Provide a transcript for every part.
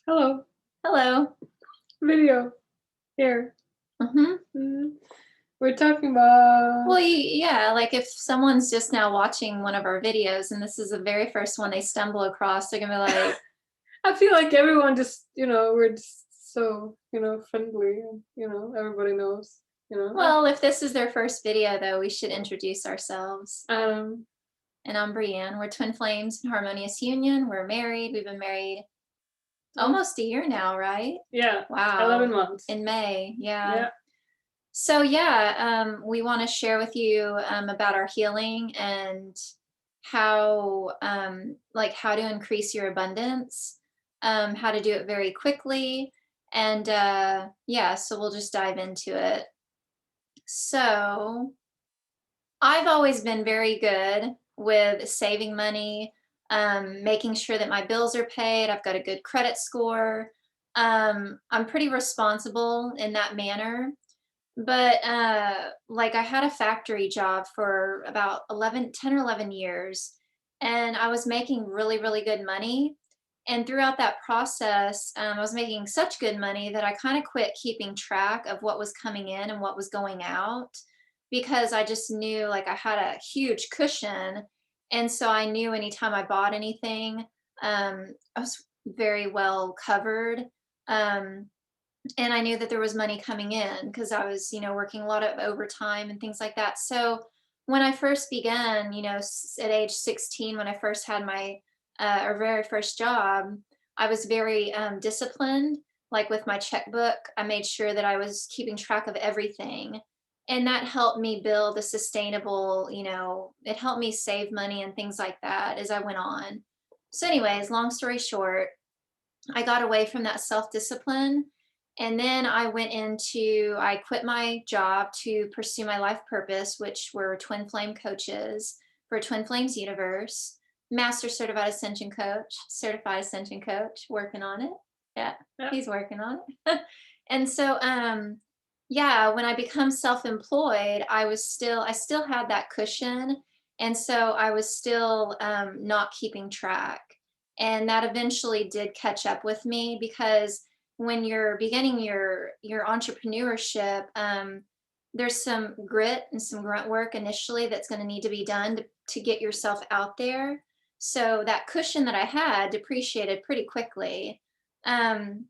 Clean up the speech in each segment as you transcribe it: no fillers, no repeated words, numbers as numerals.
Hello. Hello. Video here. hmm Mhm. We're talking about Well, yeah, like if someone's just now watching one of our videos and this is the very first one they stumble across, they're gonna be like, I feel like everyone just, we're just so, friendly and, everybody knows, well, if this is their first video, though, we should introduce ourselves. um And I'm Brienne. We're twin flames in harmonious union. We're married. We've been married oh, almost a year now, right? yeah, 11 Wow. months. In May. Yeah. Yeah. So, yeah, we want to share with you about our healing and how, like, how to increase your abundance, how to do it very quickly. And yeah, so we'll just dive into it. So, I've always been very good with saving money, making sure that my bills are paid. I've got a good credit score. I'm pretty responsible in that manner. But, like, I had a factory job for about 10 or 11 years, and I was making really, really good money. And throughout that process, I was making such good money that I kind of quit keeping track of what was coming in and what was going out because I just knew like I had a huge cushion. And so I knew anytime I bought anything, I was very well covered. Um, and I knew that there was money coming in because I was, working a lot of overtime and things like that. So when I first began, at age 16, when I first had my or very first job, I was very disciplined. Like with my checkbook, I made sure that I was keeping track of everything. And that helped me build a sustainable, it helped me save money and things like that as I went on. So, anyways, long story short, I got away from that self discipline. And then I quit my job to pursue my life purpose, which were twin flame coaches for Twin Flames Universe, master certified ascension coach, working on it. Yeah, Yeah. he's working on it. And so, yeah, when I become self employed, I still had that cushion. And so I was still not keeping track, and that eventually did catch up with me because when you're beginning your entrepreneurship, there's some grit and some grunt work initially that's going to need to be done to get yourself out there. So that cushion that I had depreciated pretty quickly. um,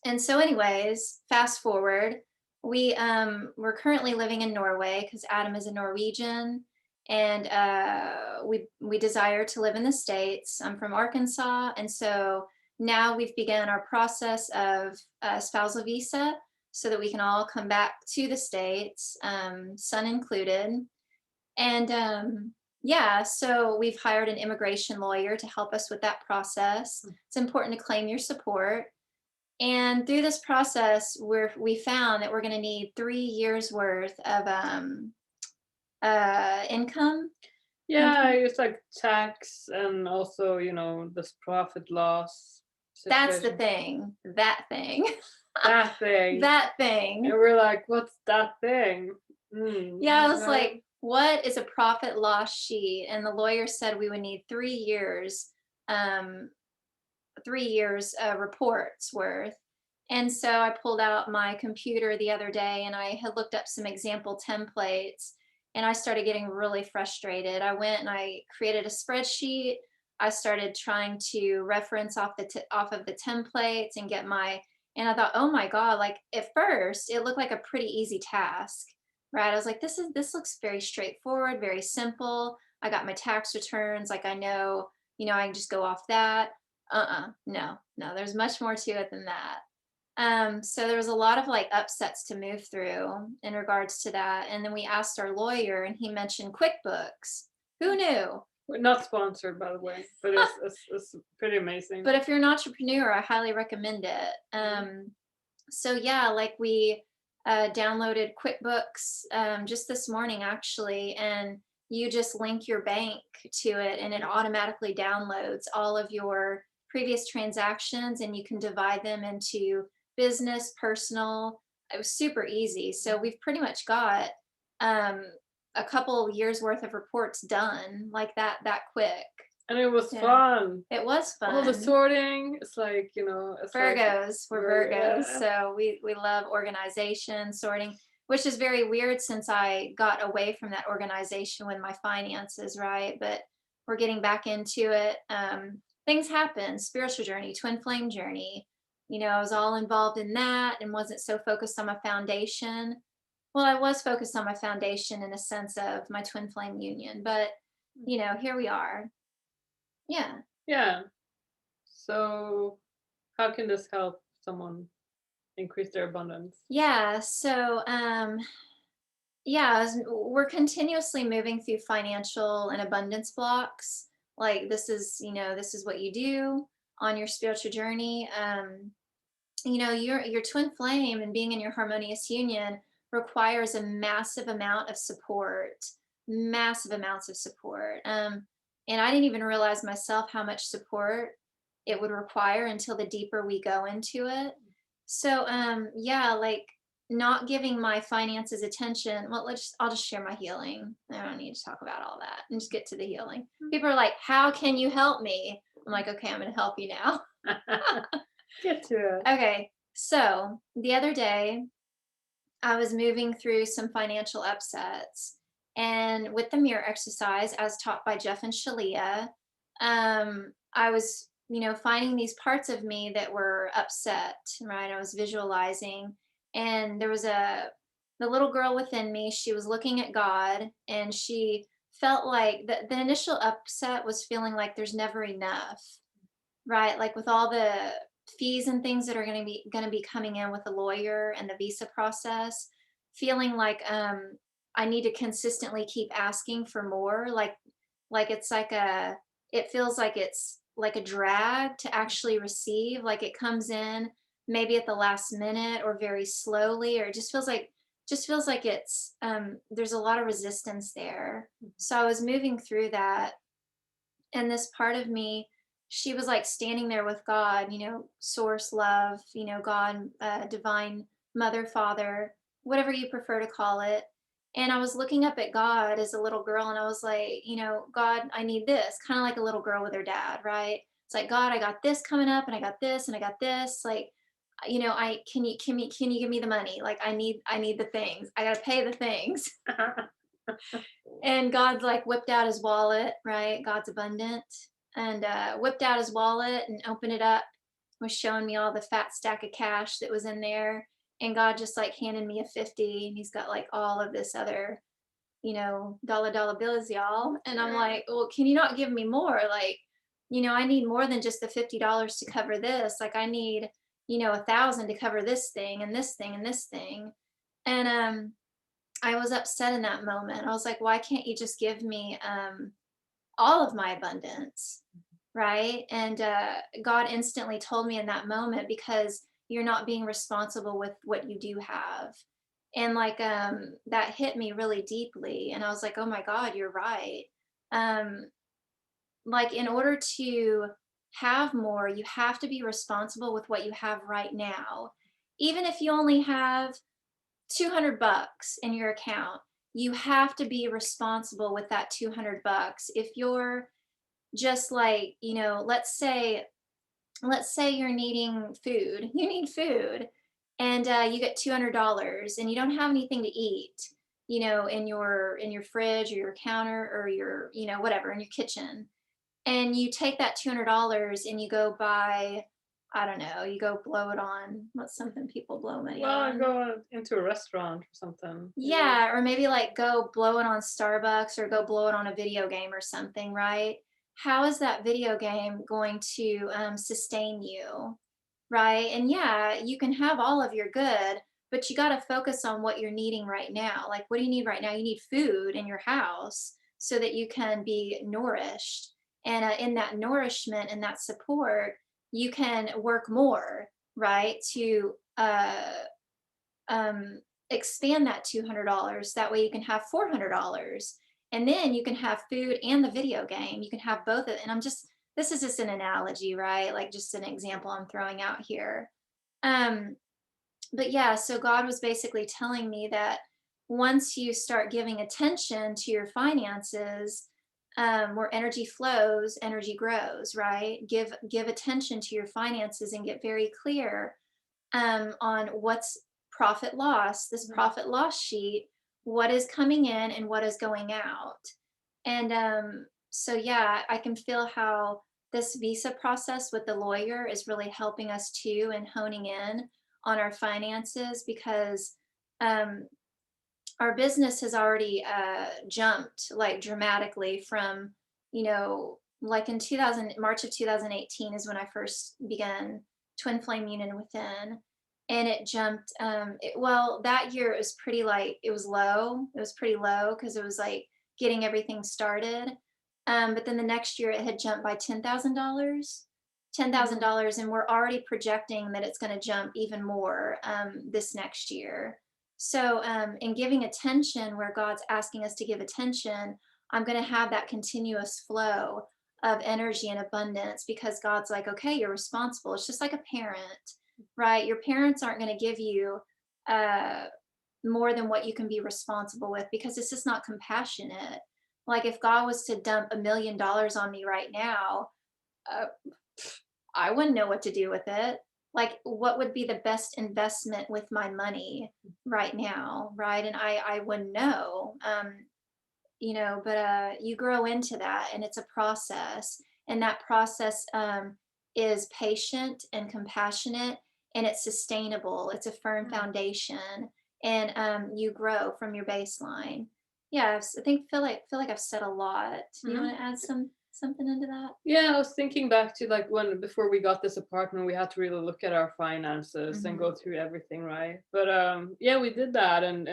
and so anyways, fast forward, we're currently living in Norway because Adam is a Norwegian, and we desire to live in the States. I'm from Arkansas, and so now we've begun our process of spousal visa so that we can all come back to the States, son included. And yeah, so we've hired an immigration lawyer to help us with that process. It's important to claim your support. And through this process, we found that we're going to need 3 years worth of income. Yeah, Income. it's like tax and also, this profit loss That's the situation. thing. That thing. That thing. That And thing. we're like, what's that thing? Yeah, I was Right? like, what is a profit loss sheet? And the lawyer said we would need um, 3 years reports worth. And so I pulled out my computer the other day and I had looked up some example templates, and I started getting really frustrated. I went and I created a spreadsheet. I started trying to reference off of the templates and and I thought, oh my God, like at first it looked like a pretty easy task, right? I was like, this looks very straightforward, very simple. I got my tax returns, like I know, I can just go off that. No, no, there's much more to it than that. So there was a lot of like upsets to move through in regards to that. And then we asked our lawyer and he mentioned QuickBooks. Who knew? We're not sponsored, by the way, but it's pretty amazing. But if you're an entrepreneur, I highly recommend it. Mhm. So yeah, like we downloaded QuickBooks just this morning actually, and you just link your bank to it, and it automatically downloads all of your previous transactions, and you can divide them into business, personal. It was super easy. So we've pretty much got um, a couple years worth of reports done like that quick. And it was Yeah. fun. It was All the fun. sorting, it's like, it's like Virgos, we're Virgos, yeah. so we love organization, sorting, which is very weird since I got away from that organization with my finances, right? But we're getting back into it. Things happen, spiritual journey, twin flame journey. I was all involved in that and wasn't so focused on my foundation. Well, I was focused on my foundation in a sense of my twin flame union, but here we are. Yeah. Yeah. So how can this help someone increase their abundance? Yeah, so yeah, we're continuously moving through financial and abundance blocks. Like this is what you do on your spiritual journey. Your twin flame and being in your harmonious union requires a massive amount of support, massive amounts of support. And I didn't even realize myself how much support it would require until the deeper we go into it. So yeah, like not giving my finances attention. Well, I'll just share my healing. I don't need to talk about all that and just get to the healing. People are like, "How can you help me?" I'm like, "Okay, I'm going to help you now." Get to it. Okay, so the other day I was moving through some financial upsets, and with the mirror exercise, as taught by Jeff and Shalia, I was, finding these parts of me that were upset, right? I was visualizing, and there was the little girl within me. She was looking at God, and she felt like the initial upset was feeling like there's never enough, right? Like with all the fees and things that are going to be coming in with the lawyer and the visa process, feeling like I need to consistently keep asking for more, like it's like a it feels like it's like a drag to actually receive, like it comes in maybe at the last minute or very slowly, or it just feels like it's there's a lot of resistance there. So I was moving through that, and this part of me, she was like standing there with God, source, love, God, divine mother, father, whatever you prefer to call it. And I was looking up at God as a little girl, and I was like, God, I need this, kind of like a little girl with her dad, right? It's like, God, I got this coming up, and I got this, and I got this. Like, I can you give me the money? Like, I need the things. I gotta pay the things. And God like whipped out his wallet, right? God's abundant. And whipped out his wallet and opened it up, was showing me all the fat stack of cash that was in there. And God just like handed me a 50, and he's got like all of this other, dollar bills, y'all. And I'm like, well, can you not give me more? Like, I need more than just the $50 to cover this. Like I need, 1,000 to cover this thing and this thing and this thing. And I was upset in that moment. I was like, why can't you just give me all of my abundance? Right. And God instantly told me in that moment, because you're not being responsible with what you do have. And like that hit me really deeply. And I was like, oh my God, you're right. Um, like in order to have more, you have to be responsible with what you have right now. Even if you only have $200 in your account, you have to be responsible with that $200. If you're just like, let's say you're needing food, you need food, and you get $200 and you don't have anything to eat, in your fridge or your counter or your, whatever in your kitchen, and you take that $200 and you go buy, I don't know, you go blow it on what's something people blow money Well, I on. go into a restaurant or something. Yeah, or maybe like go blow it on Starbucks or go blow it on a video game or something, right? How is that video game going to sustain you, right? And yeah, you can have all of your good, but you got to focus on what you're needing right now. Like, what do you need right now? You need food in your house so that you can be nourished. And in that nourishment and that support, you can work more, right? To um, expand that $200. That way you can have $400. And then you can have food and the video game. You can have both. And this is just an analogy, right? Like just an example I'm throwing out here. Um, but yeah, so God was basically telling me that once you start giving attention to your finances, where energy flows, energy grows, right? Give attention to your finances and get very clear on what's profit loss, this Mhm. profit loss sheet, what is coming in and what is going out. And so, yeah, I can feel how this visa process with the lawyer is really helping us too and honing in on our finances because um, our business has already jumped like dramatically from, like in 2000, March of 2018 is when I first began Twin Flame Union Within. And it jumped, well, that year it was pretty like, it was low. It was pretty low because it was like getting everything started. But then the next year it had jumped by $10,000. Mhm. $10,000, and we're already projecting that it's going to jump even more this next year. So, in giving attention where God's asking us to give attention, I'm going to have that continuous flow of energy and abundance because God's like, okay, you're responsible. It's just like a parent, right? Your parents aren't going to give you uh, more than what you can be responsible with because it's just not compassionate. Like, if God was to dump $1 million on me right now, uh, I wouldn't know what to do with it. Like, what would be the best investment with my money right now, right? And I wouldn't know, but you grow into that, and it's a process, and that process is patient and compassionate, and it's sustainable. It's a firm Mhm. foundation, and you grow from your baseline. Yeah, I think feel like I've said a lot. Do you Mhm. want to add something into that? Yeah, I was thinking back to like when before we got this apartment, we had to really look at our finances and Hmm. go through everything, right? But yeah, we did that and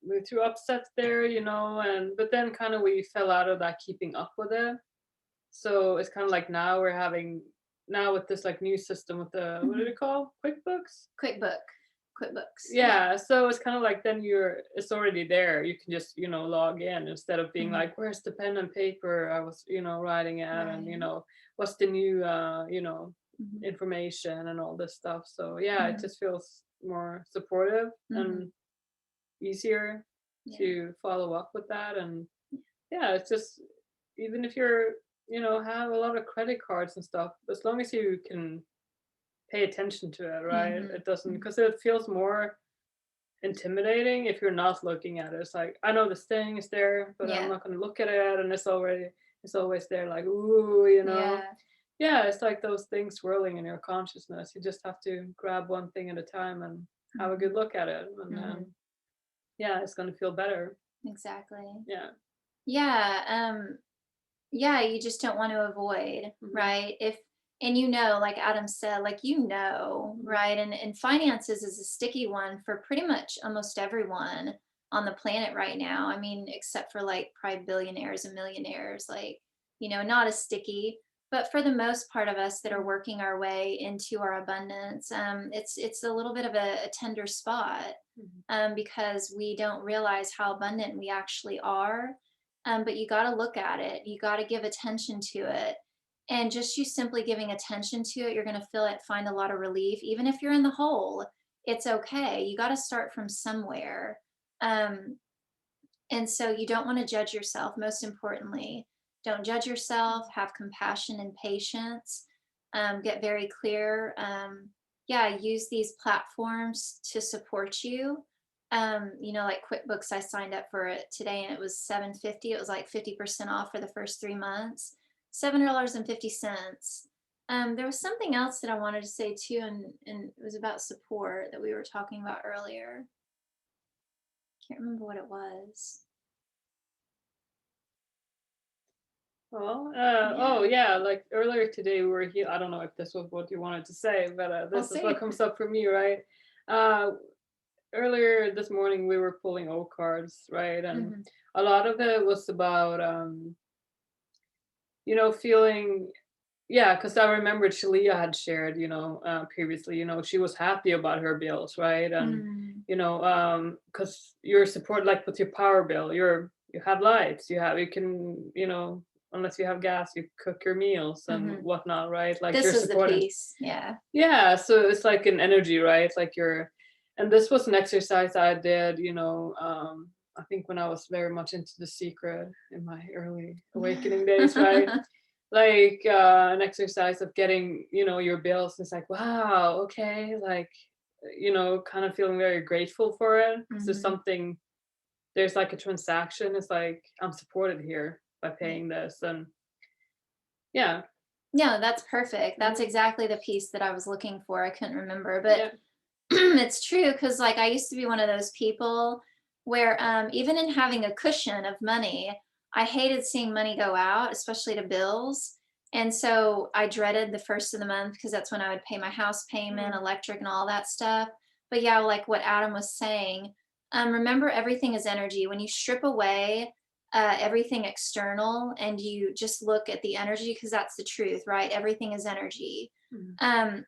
we threw upsets there, and but then kind of we fell out of that keeping up with it. So it's kind of like now with this like new system with the what did Hmm. it call? QuickBooks? QuickBooks, yeah. Yeah, so it's kind of like then it's already there. You can just, log in instead of being Mhm. like, where's the pen and paper I was, writing at and, Right. what's the new, Mhm. information and all this stuff. So yeah, it Mhm. just feels more supportive and Mhm. easier Yeah. to follow up with that. And yeah, it's just even if you're, have a lot of credit cards and stuff, as long as you can pay attention to it, right? Mhm. It doesn't Mhm. because it feels more intimidating if you're not looking at it. It's like, I know this thing is there, but I'm Yeah. not gonna look at it, and it's always there, like, ooh. Yeah. Yeah, it's like those things swirling in your consciousness. You just have to grab one thing at a time and have a good Mhm. look at it, and then, Mhm. yeah, it's gonna feel better. Exactly. Yeah. Yeah, yeah, you just don't want to avoid, Mhm, right? If and like Adam said, like mhm, right? And finances is a sticky one for pretty much almost everyone on the planet right now. I mean, except for like probably billionaires and millionaires, like, not as sticky. But for the most part of us that are mhm, working our way into our abundance, it's a little bit of a tender spot mhm, because we don't realize how abundant we actually are. But you got to look at it, you got to give attention to it. And just you simply giving attention to it, you're going to feel it, find a lot of relief. Even if you're in the hole, it's okay. You got to start from somewhere. Um, and so you don't want to judge yourself, most importantly. Don't judge yourself, mhm, have compassion and patience, get very clear. Yeah, use these platforms to support you. Like QuickBooks, I signed up for it today and it was $7.50. It was like 50% off for the first 3 months, $7.50. There was something else that I wanted to say too, and it was about support that we were talking about earlier. Can't remember what it was. Well, oh Yeah. yeah, like earlier today we were here. I don't know if this was what you wanted to say, but I'll this is what see. comes up for me, right? Uh, Earlier this morning we were pulling O cards, right? And Mhm. a lot of it was about feeling, yeah, because I remembered Shalia had shared, previously, she was happy about her bills, right? And Mm. because your support, like with your power bill, you have lights, you can, unless you have gas, you cook your meals and Mhm. whatnot, right? Like This you're was the supporting. piece. Yeah. Yeah, so it's like an energy, right? Like and this was an exercise I did, I think when I was very much into The Secret in my early awakening days, right? Like an exercise of getting, your bills. It's like, wow, okay, like, kind of feeling very grateful for it because there's Mhm. something, there's like a transaction. It's like I'm supported here by Yeah. paying this, and yeah. No, that's perfect. That's Mhm. exactly the piece that I was looking for. I couldn't remember, but Yeah. it's true because like I used to be one of those people where even in having a cushion of money, I hated seeing money go out, especially to bills. And so I dreaded the first of the month because that's when I would pay my house payment, Mm. electric, and all that stuff. But yeah, like what Adam was saying, remember everything is energy. When you strip away everything external and you just look at the energy, because that's the truth, right? Everything is energy. Mhm. Um,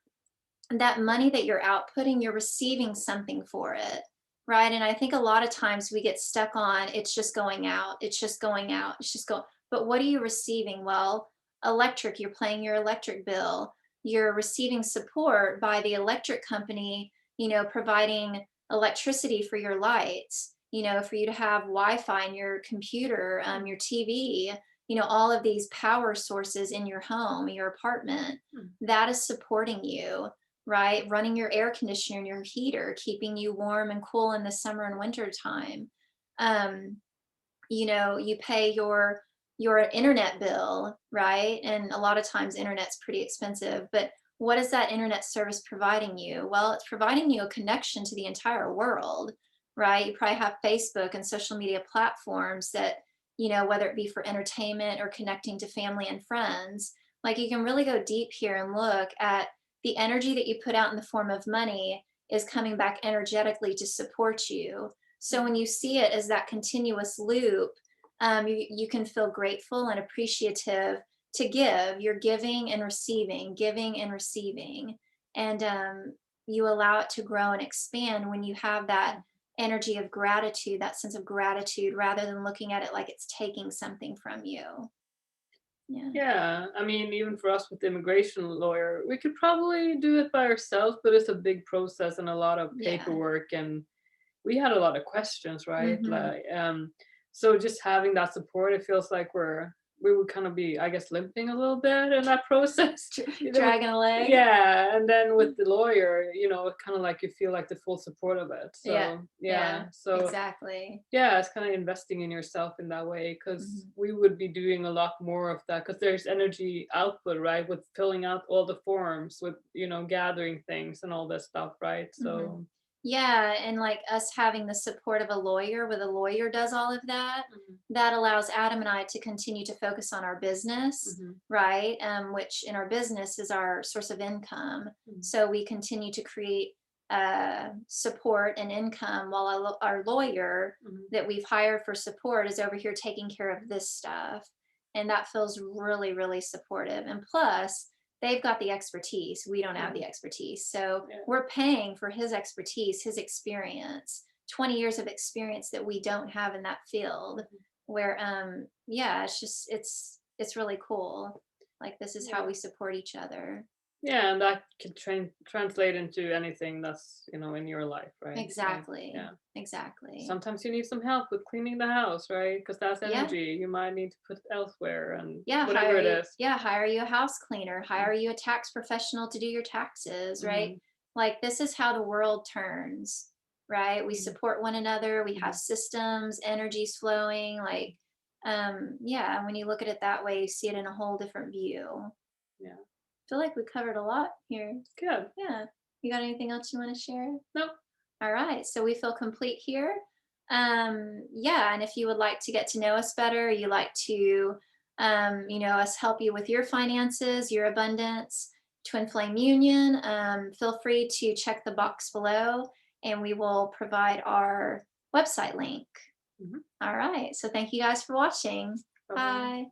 that money that you're outputting, you're receiving something for it, right? And I think a lot of times we get stuck on it's just going out, it's just going out, it's just going. But what are you receiving? Well, electric, you're paying your electric bill, you're receiving support by the electric company, providing electricity for your lights, for you to have Wi-Fi in your computer, your TV, all of these power sources in your home, your apartment, Mm. that is supporting you, right? Running your air conditioner and your heater, keeping you warm and cool in the summer and winter time. Um, you pay your internet bill, right? And a lot of times internet's pretty expensive, but what is that internet service providing you? Well, it's providing you a connection to the entire world, right? You probably have Facebook and social media platforms that, whether it be for entertainment or connecting to family and friends, like you can really go deep here and look at the energy that you put out in the form of money is coming back energetically to support you. So when Mhm. you see it as that continuous loop, you can feel grateful and appreciative to give. You're giving and receiving. And you allow it to grow and expand when you have that energy of gratitude, that sense of gratitude, rather than looking at it like it's taking something from you. Yeah. Yeah, I mean, even for us with the immigration lawyer, we could probably do it by ourselves, but it's a big process and a lot of Yeah. paperwork, and we had a lot of questions, right? Hmm. So just having that support, it feels like we would kind of be, I guess, limping a little bit in that process. Dragging a leg. Yeah, and then with the lawyer, kind of like you feel like the full support of it. Yeah. So Yeah. yeah, so Exactly. yeah, it's kind of investing in yourself in that way because Hmm. we would be doing a lot more of that because there's energy output, right? With filling out all the forms, with, gathering things and all that stuff, right? Hmm. So, Yeah, and like us having the support of a lawyer, where the lawyer does all of that, mhm, that allows Adam and I to continue to focus on our business, mhm, right? Which in our business is our source of income. mhm, So we continue to create support and income while our lawyer mhm, that we've hired for support is over here taking care of this stuff. And that feels really, really supportive. And plus, they've got the expertise. We don't have mhm, the expertise. So yeah, we're paying for his expertise, his experience, 20 years of experience that we don't have in that field. mhm, Where yeah, it's really cool. Like this is how yeah. we support each other. Yeah, and that can translate into anything that's, in your life, right? Like, Exactly. yeah. Exactly. Sometimes you need some help with cleaning the house, right? Because that's Yeah. energy you might need to put elsewhere and Yeah, whatever it is. hire you a house cleaner, hire you a tax professional to do your taxes, right? Mm-hmm. Like this is how the world turns, right? We Hmm. support one another, we have Hmm. systems, energies flowing, like yeah, when you look at it that way, you see it in a whole different view. I Yeah. feel like we covered a lot here. Good. Yeah. You got anything else you want to share? No. All right, so we feel complete here. Yeah, and if you would like to get to know us better, you like to, us help you with your finances, your abundance, Twin Flame Union, feel free to check the box below and we will provide our website link. Hmm. All right, so thank you guys for watching. Bye bye. Bye.